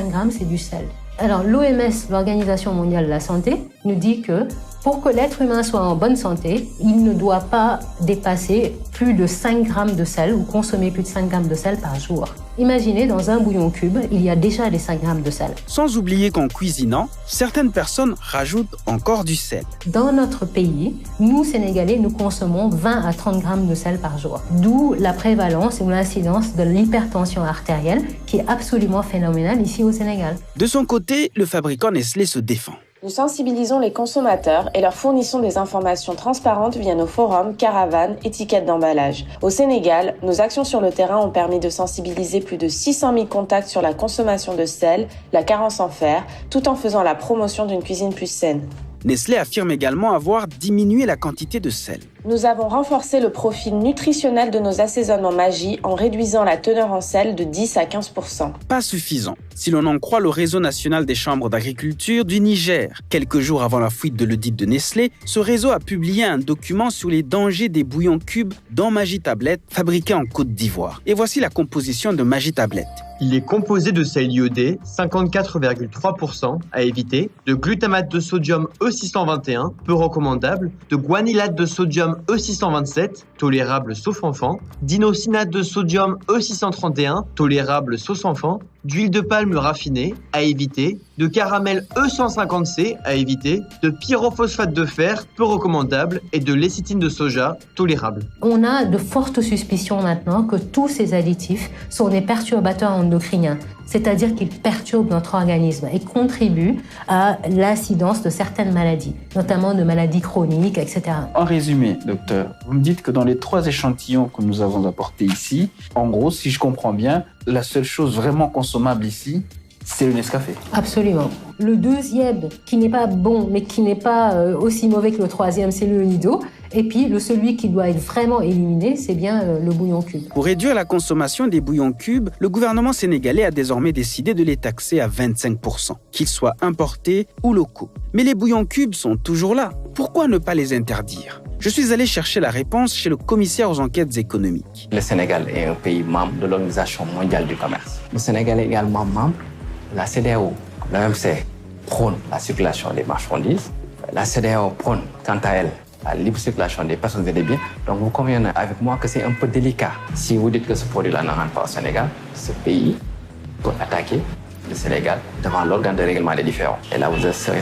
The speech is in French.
5 grammes, c'est du sel. Alors l'OMS, l'Organisation mondiale de la santé, nous dit que pour que l'être humain soit en bonne santé, il ne doit pas dépasser plus de 5 grammes de sel ou consommer plus de 5 grammes de sel par jour. Imaginez, dans un bouillon cube, il y a déjà les 5 grammes de sel. Sans oublier qu'en cuisinant, certaines personnes rajoutent encore du sel. Dans notre pays, nous, Sénégalais, nous consommons 20 à 30 grammes de sel par jour. D'où la prévalence ou l'incidence de l'hypertension artérielle qui est absolument phénoménale ici au Sénégal. De son côté, le fabricant Nestlé se défend. Nous sensibilisons les consommateurs et leur fournissons des informations transparentes via nos forums, caravanes, étiquettes d'emballage. Au Sénégal, nos actions sur le terrain ont permis de sensibiliser plus de 600 000 contacts sur la consommation de sel, la carence en fer, tout en faisant la promotion d'une cuisine plus saine. Nestlé affirme également avoir diminué la quantité de sel. Nous avons renforcé le profil nutritionnel de nos assaisonnements Maggi en réduisant la teneur en sel de 10 à 15%. Pas suffisant, si l'on en croit le réseau national des chambres d'agriculture du Niger. Quelques jours avant la fuite de l'audit de Nestlé, ce réseau a publié un document sur les dangers des bouillons cubes dans Maggi Tablette, fabriqués en Côte d'Ivoire. Et voici la composition de Maggi Tablette. Il est composé de sel iodé, 54,3% à éviter, de glutamate de sodium E621, peu recommandable, de guanylate de sodium E627, tolérable sauf enfant, d'inocinate de sodium E631, tolérable sauf enfant, d'huile de palme raffinée à éviter, de caramel E150C à éviter, de pyrophosphate de fer, peu recommandable, et de lécithine de soja, tolérable. On a de fortes suspicions maintenant que tous ces additifs sont des perturbateurs endocriniens, c'est-à-dire qu'ils perturbent notre organisme et contribuent à l'incidence de certaines maladies, notamment de maladies chroniques, etc. En résumé, docteur, vous me dites que dans les 3 échantillons que nous avons apportés ici, en gros, si je comprends bien, la seule chose vraiment consommable ici, c'est le Nescafé. Absolument. Le deuxième, qui n'est pas bon, mais qui n'est pas aussi mauvais que le troisième, c'est le Nido. Et puis, celui qui doit être vraiment éliminé, c'est bien le bouillon cube. Pour réduire la consommation des bouillons cubes, le gouvernement sénégalais a désormais décidé de les taxer à 25%, qu'ils soient importés ou locaux. Mais les bouillons cubes sont toujours là. Pourquoi ne pas les interdire ? Je suis allé chercher la réponse chez le commissaire aux enquêtes économiques. Le Sénégal est un pays membre de l'Organisation mondiale du commerce. Le Sénégal est également membre de la CEDEAO. L'OMC prône la circulation des marchandises. La CEDEAO prône, quant à elle, la libre circulation des personnes et des biens. Donc vous convenez avec moi que c'est un peu délicat. Si vous dites que ce produit-là ne rentre pas au Sénégal, ce pays peut attaquer le Sénégal devant l'organe de règlement des différends. Et là, vous serez